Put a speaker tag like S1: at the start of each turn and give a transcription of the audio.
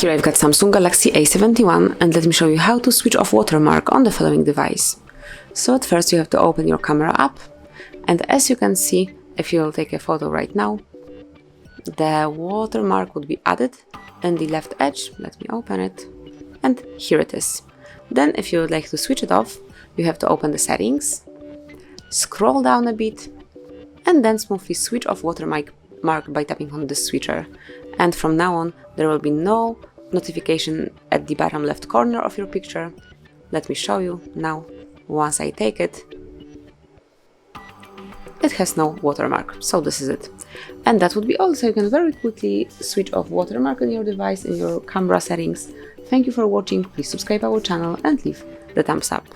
S1: Here I've got Samsung Galaxy A71, and let me show you how to switch off Watermark on the following device. So at first you have to open your camera app, and as you can see, if you will take a photo right now, the watermark would be added in the left edge. Let me open it, and here it is. Then if you would like to switch it off, you have to open the settings, scroll down a bit, and then smoothly switch off Watermark by tapping on the switcher. And from now on, there will be no notification at the bottom left corner of your picture. Let me show you now. Once I take it, it has no watermark, so this is it. And that would be all. So you can very quickly switch off watermark on your device in your camera settings. Thank you for watching. Please subscribe our channel and leave the thumbs up.